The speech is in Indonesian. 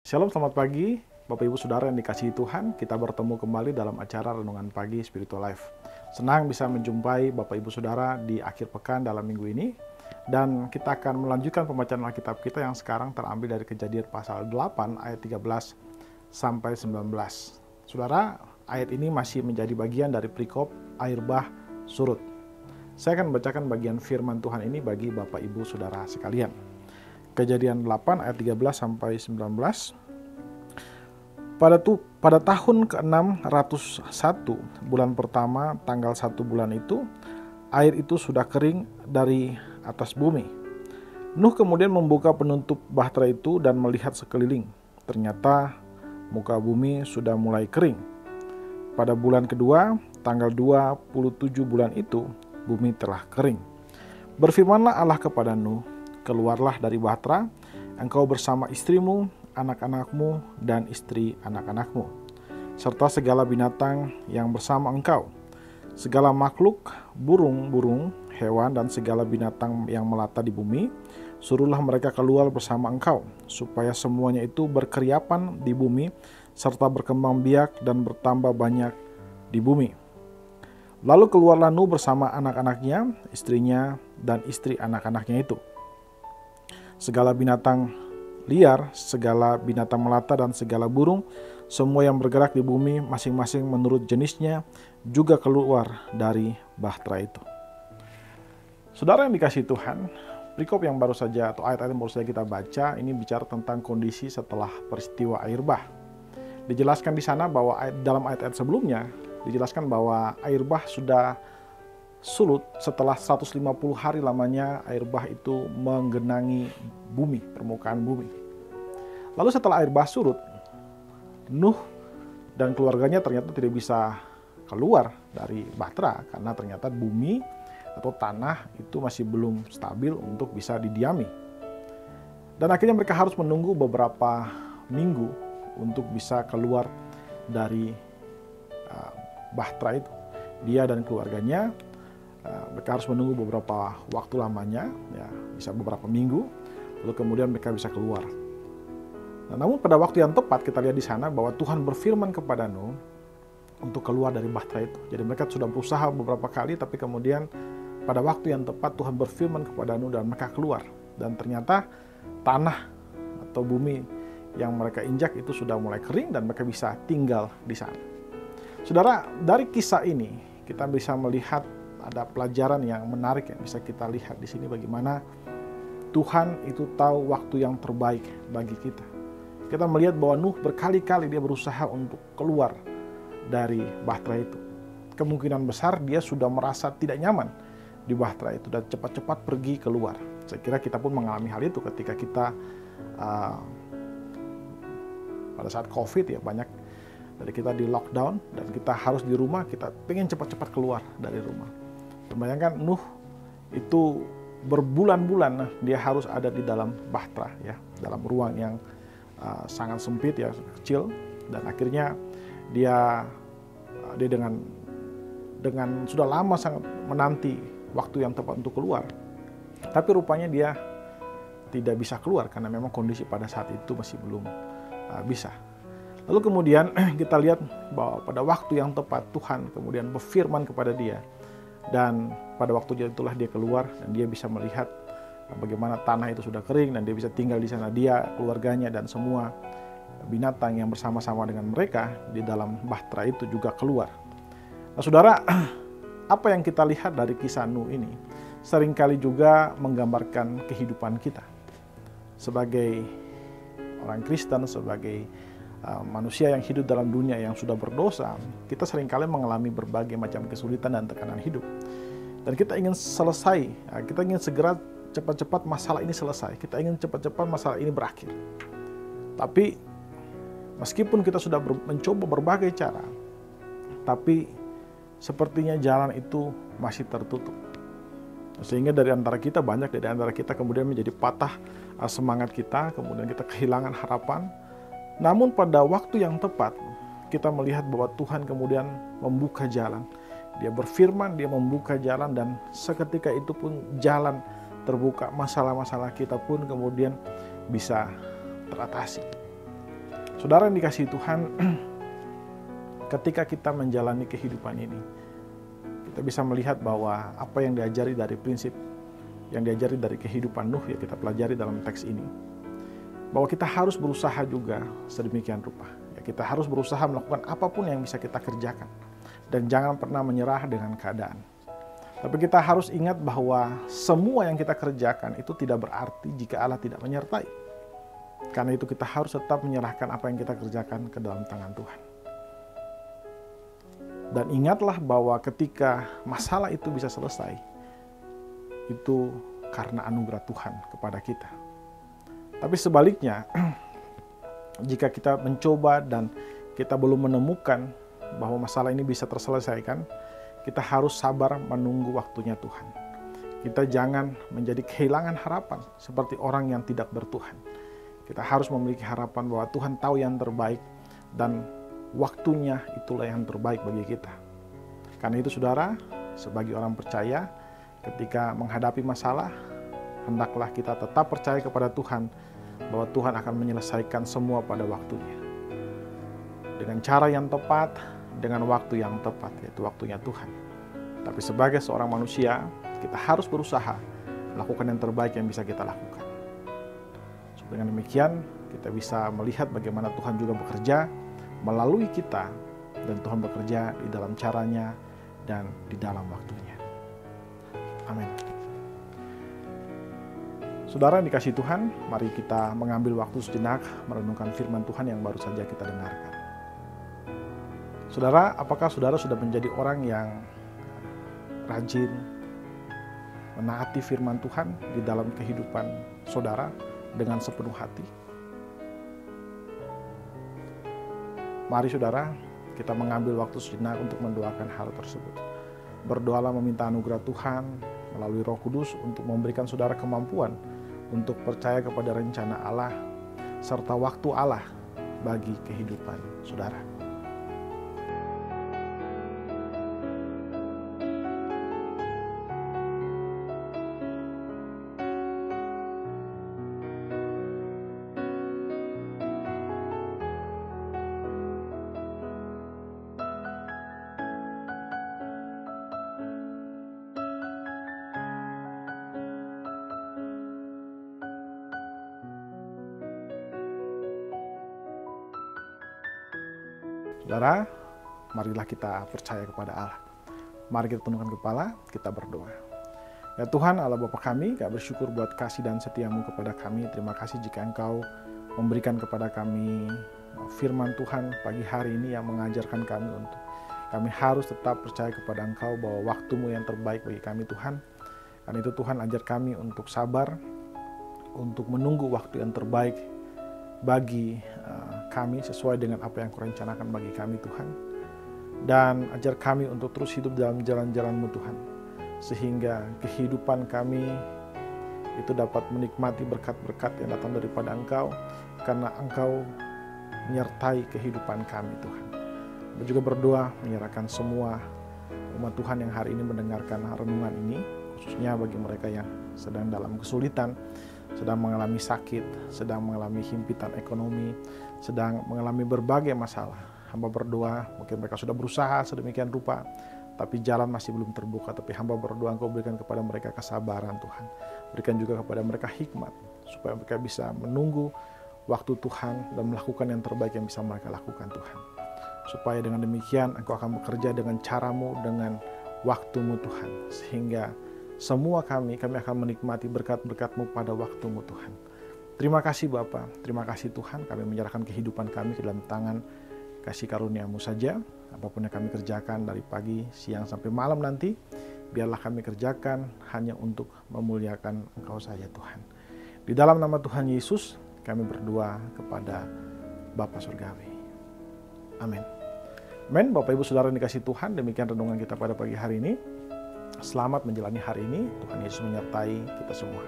Shalom, selamat pagi Bapak Ibu Saudara yang dikasihi Tuhan. Kita bertemu kembali dalam acara Renungan Pagi Spiritual Life. Senang bisa menjumpai Bapak Ibu Saudara di akhir pekan dalam minggu ini. Dan kita akan melanjutkan pembacaan Alkitab kita yang sekarang terambil dari Kejadian pasal 8 ayat 13 sampai 19. Saudara, ayat ini masih menjadi bagian dari perikop air bah surut. Saya akan membacakan bagian firman Tuhan ini bagi Bapak Ibu Saudara sekalian. Kejadian 8 ayat 13 sampai 19. Pada tahun ke-601 bulan pertama tanggal 1 bulan itu, air itu sudah kering dari atas bumi. Nuh kemudian membuka penutup bahtera itu dan melihat sekeliling. Ternyata muka bumi sudah mulai kering. Pada bulan kedua tanggal 27 bulan itu, bumi telah kering. Berfirmanlah Allah kepada Nuh, keluarlah dari bahtera, engkau bersama istrimu, anak-anakmu, dan istri anak-anakmu, serta segala binatang yang bersama engkau, segala makhluk, burung-burung, hewan, dan segala binatang yang melata di bumi, suruhlah mereka keluar bersama engkau, supaya semuanya itu berkeriapan di bumi, serta berkembang biak dan bertambah banyak di bumi. Lalu keluarlah Nuh bersama anak-anaknya, istrinya, dan istri anak-anaknya itu. Segala binatang liar, segala binatang melata, dan segala burung, semua yang bergerak di bumi masing-masing menurut jenisnya, juga keluar dari bahtera itu. Saudara yang dikasihi Tuhan, perikop yang baru saja atau ayat-ayat yang baru saja kita baca ini bicara tentang kondisi setelah peristiwa air bah. Dijelaskan di sana bahwa dalam ayat-ayat sebelumnya dijelaskan bahwa air bah sudah surut setelah 150 hari lamanya air bah itu menggenangi bumi, permukaan bumi. Lalu setelah air bah surut, Nuh dan keluarganya ternyata tidak bisa keluar dari bahtera karena ternyata bumi atau tanah itu masih belum stabil untuk bisa didiami. Dan akhirnya mereka harus menunggu beberapa minggu untuk bisa keluar dari bahtera itu. Dia dan keluarganya mereka harus menunggu beberapa waktu lamanya, ya, bisa beberapa minggu, lalu kemudian mereka bisa keluar. Nah, namun pada waktu yang tepat kita lihat di sana bahwa Tuhan berfirman kepada Nuh untuk keluar dari bahtera itu. Jadi mereka sudah berusaha beberapa kali, tapi kemudian pada waktu yang tepat Tuhan berfirman kepada Nuh dan mereka keluar. Dan ternyata tanah atau bumi yang mereka injak itu sudah mulai kering dan mereka bisa tinggal di sana. Saudara, dari kisah ini kita bisa melihat ada pelajaran yang menarik yang bisa kita lihat di sini, bagaimana Tuhan itu tahu waktu yang terbaik bagi kita. Kita melihat bahwa Nuh berkali-kali dia berusaha untuk keluar dari bahtera itu. Kemungkinan besar dia sudah merasa tidak nyaman di bahtera itu dan cepat-cepat pergi keluar. Saya kira kita pun mengalami hal itu ketika kita pada saat COVID, ya, banyak dari kita di lockdown dan kita harus di rumah, kita pengen cepat-cepat keluar dari rumah. Bayangkan Nuh itu berbulan-bulan dia harus ada di dalam bahtera, ya, dalam ruang yang sangat sempit, ya, kecil, dan akhirnya dia dengan sudah lama sangat menanti waktu yang tepat untuk keluar. Tapi rupanya dia tidak bisa keluar karena memang kondisi pada saat itu masih belum bisa. Lalu kemudian kita lihat bahwa pada waktu yang tepat Tuhan kemudian berfirman kepada dia. Dan pada waktu itulah dia keluar dan dia bisa melihat bagaimana tanah itu sudah kering dan dia bisa tinggal di sana, dia, keluarganya, dan semua binatang yang bersama-sama dengan mereka di dalam bahtera itu juga keluar. Nah, saudara, apa yang kita lihat dari kisah Nuh ini seringkali juga menggambarkan kehidupan kita sebagai orang Kristen, sebagai manusia yang hidup dalam dunia yang sudah berdosa. Kita seringkali mengalami berbagai macam kesulitan dan tekanan hidup. Dan kita ingin selesai, kita ingin segera cepat-cepat masalah ini selesai. Kita ingin cepat-cepat masalah ini berakhir. Tapi meskipun kita sudah mencoba berbagai cara, tapi sepertinya jalan itu masih tertutup. Sehingga banyak dari antara kita kemudian menjadi patah semangat kita, kemudian kita kehilangan harapan. Namun pada waktu yang tepat, kita melihat bahwa Tuhan kemudian membuka jalan. Dia berfirman, dia membuka jalan, dan seketika itu pun jalan terbuka. Masalah-masalah kita pun kemudian bisa teratasi. Saudara yang dikasihi Tuhan, ketika kita menjalani kehidupan ini, kita bisa melihat bahwa apa yang diajari dari prinsip, yang diajari dari kehidupan Nuh yang kita pelajari dalam teks ini, bahwa kita harus berusaha juga sedemikian rupa. Ya, kita harus berusaha melakukan apapun yang bisa kita kerjakan. Dan jangan pernah menyerah dengan keadaan. Tapi kita harus ingat bahwa semua yang kita kerjakan itu tidak berarti jika Allah tidak menyertai. Karena itu kita harus tetap menyerahkan apa yang kita kerjakan ke dalam tangan Tuhan. Dan ingatlah bahwa ketika masalah itu bisa selesai, itu karena anugerah Tuhan kepada kita. Tapi sebaliknya, jika kita mencoba dan kita belum menemukan bahwa masalah ini bisa terselesaikan, kita harus sabar menunggu waktunya Tuhan. Kita jangan menjadi kehilangan harapan seperti orang yang tidak bertuhan. Kita harus memiliki harapan bahwa Tuhan tahu yang terbaik dan waktunya itulah yang terbaik bagi kita. Karena itu saudara, sebagai orang percaya, ketika menghadapi masalah, hendaklah kita tetap percaya kepada Tuhan bahwa Tuhan akan menyelesaikan semua pada waktunya. Dengan cara yang tepat, dengan waktu yang tepat, yaitu waktunya Tuhan. Tapi sebagai seorang manusia, kita harus berusaha melakukan yang terbaik yang bisa kita lakukan. Dengan demikian, kita bisa melihat bagaimana Tuhan juga bekerja melalui kita, dan Tuhan bekerja di dalam caranya dan di dalam waktunya. Amin. Saudara yang dikasihi Tuhan, mari kita mengambil waktu sejenak merenungkan firman Tuhan yang baru saja kita dengarkan. Saudara, apakah saudara sudah menjadi orang yang rajin menaati firman Tuhan di dalam kehidupan saudara dengan sepenuh hati? Mari saudara, kita mengambil waktu sejenak untuk mendoakan hal tersebut. Berdoalah meminta anugerah Tuhan melalui Roh Kudus untuk memberikan saudara kemampuan untuk percaya kepada rencana Allah serta waktu Allah bagi kehidupan saudara. Saudara, marilah kita percaya kepada Allah. Mari kita tundukkan kepala, kita berdoa. Ya Tuhan, Allah Bapa kami bersyukur buat kasih dan setia-Mu kepada kami. Terima kasih jika Engkau memberikan kepada kami firman Tuhan pagi hari ini yang mengajarkan kami untuk kami harus tetap percaya kepada Engkau bahwa waktu-Mu yang terbaik bagi kami Tuhan. Karena itu Tuhan ajar kami untuk sabar, untuk menunggu waktu yang terbaik bagi kami sesuai dengan apa yang Kau rencanakan bagi kami Tuhan. Dan ajar kami untuk terus hidup dalam jalan-jalan-Mu Tuhan, sehingga kehidupan kami itu dapat menikmati berkat-berkat yang datang daripada Engkau, karena Engkau menyertai kehidupan kami Tuhan. Kami juga berdoa menyerahkan semua umat Tuhan yang hari ini mendengarkan renungan ini, khususnya bagi mereka yang sedang dalam kesulitan, sedang mengalami sakit, sedang mengalami himpitan ekonomi, sedang mengalami berbagai masalah. Hamba berdoa, mungkin mereka sudah berusaha sedemikian rupa, tapi jalan masih belum terbuka. Tapi hamba berdoa Engkau berikan kepada mereka kesabaran Tuhan. Berikan juga kepada mereka hikmat, supaya mereka bisa menunggu waktu Tuhan dan melakukan yang terbaik yang bisa mereka lakukan Tuhan. Supaya dengan demikian Engkau akan bekerja dengan cara-Mu, dengan waktu-Mu Tuhan. Sehingga semua kami akan menikmati berkat-berkat-Mu pada waktu-Mu Tuhan. Terima kasih Bapa, terima kasih Tuhan, kami menyerahkan kehidupan kami ke dalam tangan kasih karunia-Mu saja. Apapun yang kami kerjakan dari pagi, siang sampai malam nanti, biarlah kami kerjakan hanya untuk memuliakan Engkau saja Tuhan. Di dalam nama Tuhan Yesus, kami berdoa kepada Bapa Surgawi. Amin. Amin. Bapak Ibu Saudara yang dikasihi Tuhan, demikian renungan kita pada pagi hari ini. Selamat menjalani hari ini, Tuhan Yesus menyertai kita semua.